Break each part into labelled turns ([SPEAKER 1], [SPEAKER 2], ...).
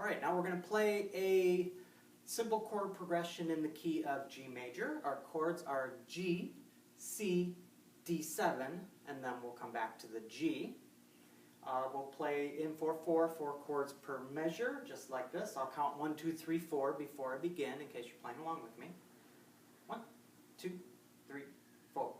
[SPEAKER 1] Alright, now we're going to play a simple chord progression in the key of G major. Our chords are G, C, D7, and then we'll come back to the G. We'll play in 4/4, 4 chords per measure, just like this. I'll count 1, 2, 3, 4 before I begin, in case you're playing along with me. 1, 2, 3, 4.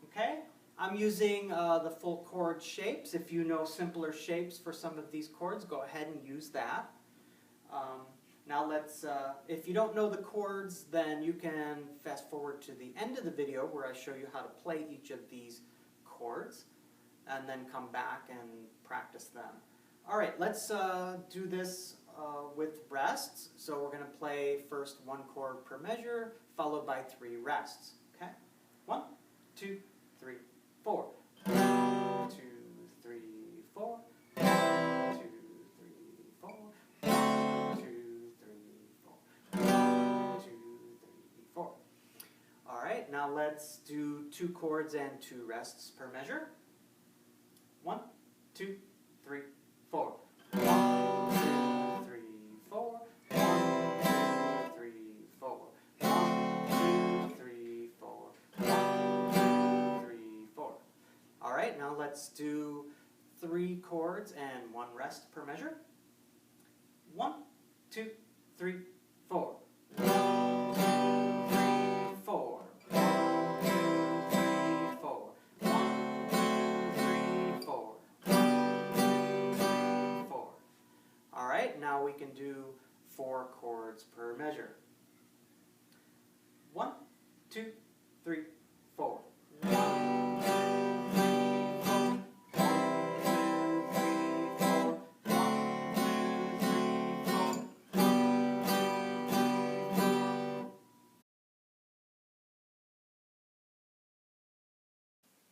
[SPEAKER 1] Okay, I'm using the full chord shapes. If you know simpler shapes for some of these chords, go ahead and use that. Now let's, if you don't know the chords, then you can fast forward to the end of the video where I show you how to play each of these chords, and then come back and practice them. Alright, let's do this with rests. So we're going to play first 1 chord per measure, followed by 3 rests. Okay? 1, 2, 3, 4. 2, 3, 4. 2, 3, 4. 2, 3, 4. 2, 3, 4. Alright, now let's do 2 chords and 2 rests per measure. 1, 2, 3, 4. 1, 2, 3, 4. 1, 2, 3, 4. 1, 2, 3, 4. 1, 2, 3, 4. Alright, now let's do 3 chords and 1 rest per measure. 1, 2, 3, 4. 1, 2, 3, 4. 1, 2, 3, 4. 1, 2, 3, 4. 1, 2, 3, 4. Alright, now we can do 4 chords per measure. 1, 2, 3, 4. 1, 2, 3, 4. 1, 2, 3, 4. 1, 2, 3, 4.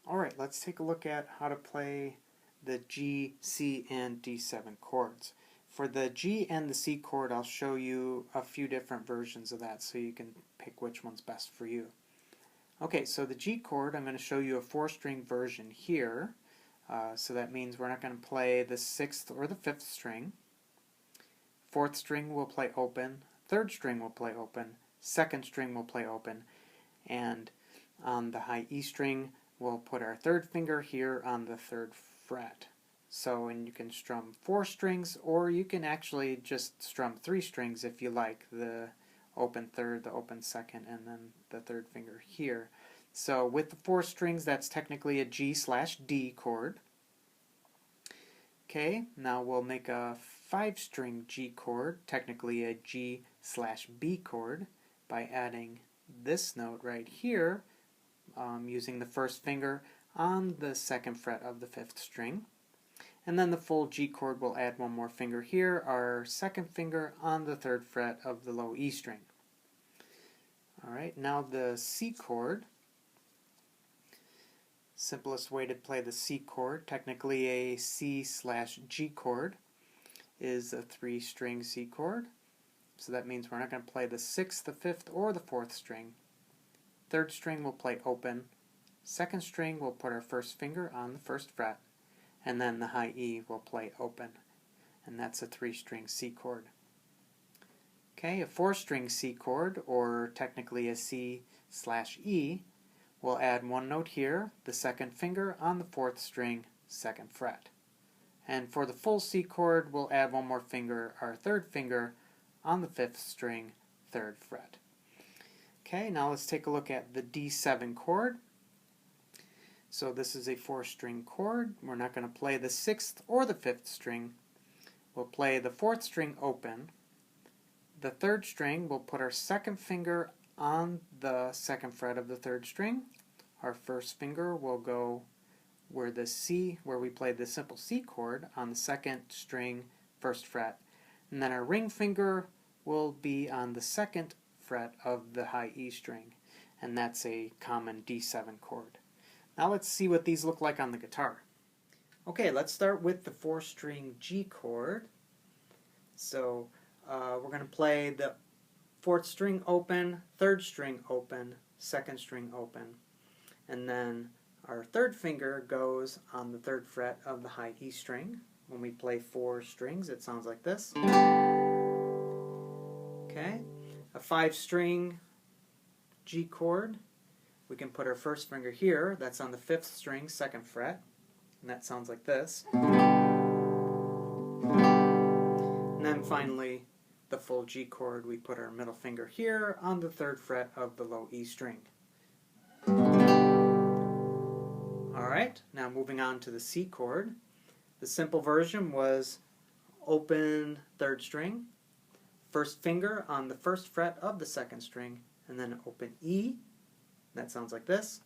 [SPEAKER 1] Alright, let's take a look at how to play the G, C, and D7 chords. For the G and the C chord, I'll show you a few different versions of that so you can pick which one's best for you. Okay, so the G chord, I'm going to show you a 4-string version here. So that means we're not going to play the 6th or the 5th string. 4th string will play open, 3rd string will play open, 2nd string will play open, and on the high E string, we'll put our 3rd finger here on the 3rd fret. So, and you can strum 4 strings, or you can actually just strum 3 strings if you like, the open 3rd, the open 2nd, and then the 3rd finger here. So with the 4 strings, that's technically a G/D chord. Okay, now we'll make a 5-string G chord, technically a G/B chord, by adding this note right here, using the 1st finger on the 2nd fret of the 5th string. And then the full G chord will add 1 more finger here, our 2nd finger on the 3rd fret of the low E string. Alright, now the C chord. Simplest way to play the C chord, technically a C/G chord, is a 3-string C chord. So that means we're not going to play the 6th, the 5th, or the 4th string. 3rd string will play open. 2nd string will put our 1st finger on the 1st fret. And then the high E will play open. And that's a 3-string C chord. Okay, a 4-string C chord, or technically a C/E, we'll add 1 note here, the 2nd finger on the 4th string, 2nd fret. And for the full C chord, we'll add 1 more finger, our 3rd finger, on the 5th string, 3rd fret. Okay, now let's take a look at the D7 chord. So this is a 4-string chord. We're not going to play the 6th or the 5th string. We'll play the 4th string open. The 3rd string, we'll put our 2nd finger on the 2nd fret of the 3rd string. Our 1st finger will go where the C, where we played the simple C chord, on the 2nd string, 1st fret. And then our ring finger will be on the 2nd fret of the high E string. And that's a common D7 chord. Now let's see what these look like on the guitar. Okay, let's start with the 4-string G chord. So we're going to play the fourth string open, third string open, second string open, and then our third finger goes on the third fret of the high E string. When we play 4 strings, it sounds like this. Okay, a 5-string G chord. We can put our first finger here. That's on the 5th string, 2nd fret, and that sounds like this. And then finally, the full G chord. We put our middle finger here on the 3rd fret of the low E string. Alright, now moving on to the C chord. The simple version was open 3rd string, first finger on the 1st fret of the 2nd string, and then open E. That sounds like this.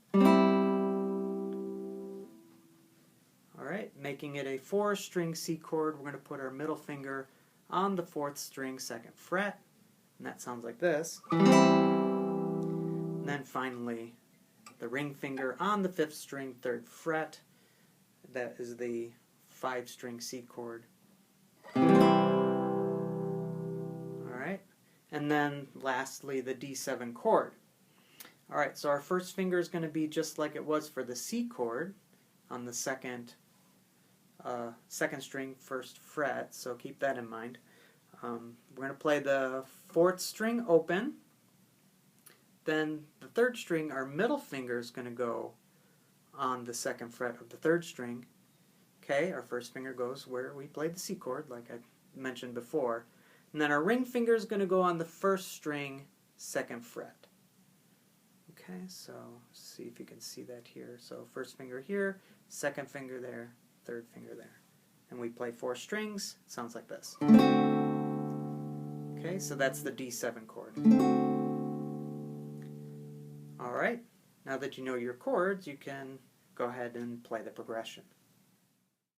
[SPEAKER 1] Alright, making it a 4-string C chord, we're going to put our middle finger on the 4th string, 2nd fret, and that sounds like this. And then finally, the ring finger on the 5th string, 3rd fret. That is the 5-string C chord. Alright, and then lastly the D7 chord. Alright, so our first finger is going to be just like it was for the C chord on the second string, 1st fret, so keep that in mind. We're going to play the 4th string open. Then the 3rd string, our middle finger is going to go on the 2nd fret of the 3rd string. Okay, our first finger goes where we played the C chord, like I mentioned before. And then our ring finger is going to go on the 1st string, 2nd fret. Okay, so see if you can see that here. So first finger here, 2nd finger there, 3rd finger there. And we play 4 strings. It sounds like this. Okay, so that's the D7 chord. Alright, now that you know your chords, you can go ahead and play the progression.